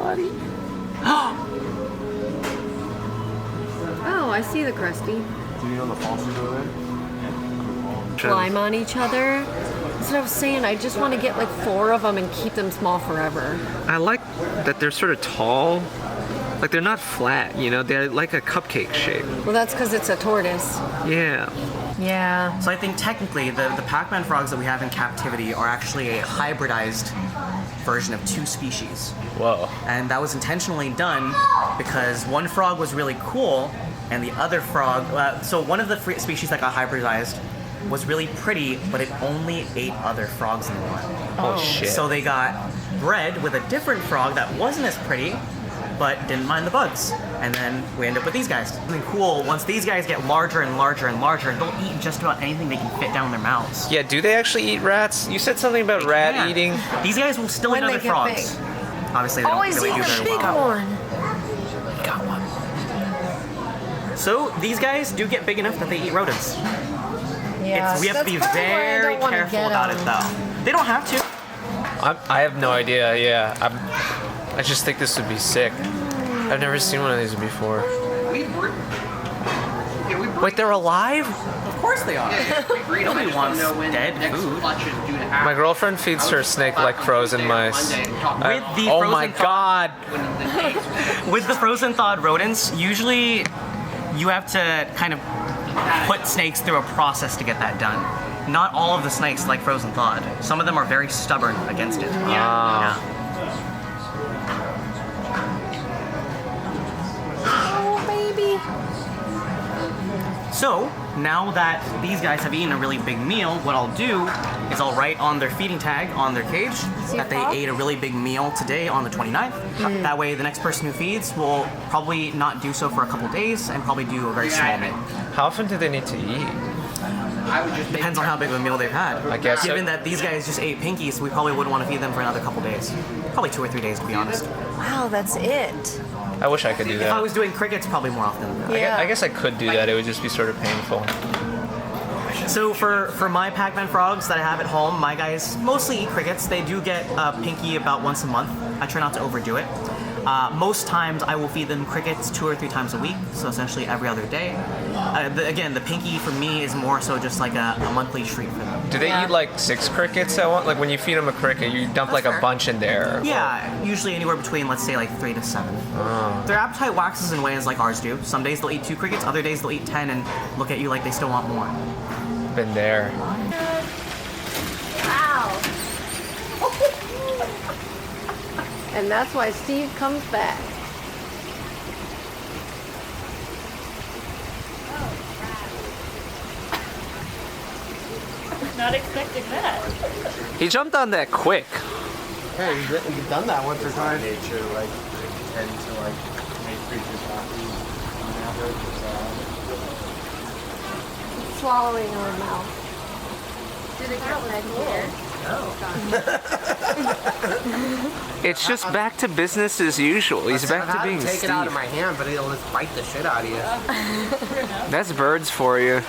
buddy. Oh, I see the crusty. Do you know the fossils over there? Climb on each other. That's what I was saying. I just want to get like 4 of them and keep them small forever. I like that they're sort of tall. Like they're not flat, you know, they're like a cupcake shape. Well, that's because it's a tortoise. Yeah. Yeah. So I think technically the Pac-Man frogs that we have in captivity are actually a hybridized version of 2 species. Whoa. And that was intentionally done because one frog was really cool and the other frog, so one of the species that got hybridized was really pretty, but it only ate other frogs in one. Oh shit. So they got bred with a different frog that wasn't as pretty, but didn't mind the bugs. And then we end up with these guys. Something cool, once these guys get larger and larger and larger, they'll eat just about anything they can fit down their mouths. Yeah, do they actually eat rats? You said something about rat Yeah. eating. These guys will still When eat they other get frogs. Obviously, they don't Always really eat do the very big well. one. Got one. So these guys do get big enough that they eat rodents. Yeah. We have to be very careful about it, though. They don't have to. I have no idea, yeah. I just think this would be sick. I've never seen one of these before. Wait, they're alive? Of course they are. Nobody wants dead food. My girlfriend feeds her snake like frozen mice. With the Oh frozen my god! With the frozen thawed rodents, usually you have to kind of put snakes through a process to get that done. Not all of the snakes like frozen thawed. Some of them are very stubborn against it. Yeah. Oh, baby. So, now that these guys have eaten a really big meal, what I'll do is I'll write on their feeding tag on their cage that they ate a really big meal today on the 29th. That way the next person who feeds will probably not do so for a couple days and probably do a very small meal. How often do they need to eat? Depends on how big of a meal they've had. I guess Given so. that these guys just ate pinkies, we probably wouldn't want to feed them for another couple days. Probably 2 or 3 days, to be honest. Wow, that's it. I wish I could do If I that. was doing crickets, probably more often than that. Yeah. I guess I could do that, it would just be sort of painful. So for my Pac-Man frogs that I have at home, my guys mostly eat crickets. They do get pinky about once a month. I try not to overdo it. Most times I will feed them crickets 2 or 3 times a week, so essentially every other day. Again, the pinky for me is more so just like a monthly treat for them. Do they eat like 6 crickets at once? Like when you feed them a cricket, you dump like a bunch in there? Yeah, usually anywhere between, let's say, like 3 to 7. Their appetite waxes and wanes like ours do. Some days they'll eat 2 crickets, other days they'll eat 10 and look at you like they still want more. Been there. Wow. And that's why Steve comes back. Not expecting that. He jumped on that quick. Yeah, you've done that once or twice. Nature, like, tend to, like, make creatures happy on average. Swallowing her mouth. Did it get leg here? It's just back to business as usual. He's back to being take Steve. it out of my hand, but it'll just bite the shit out of you. That's birds for you.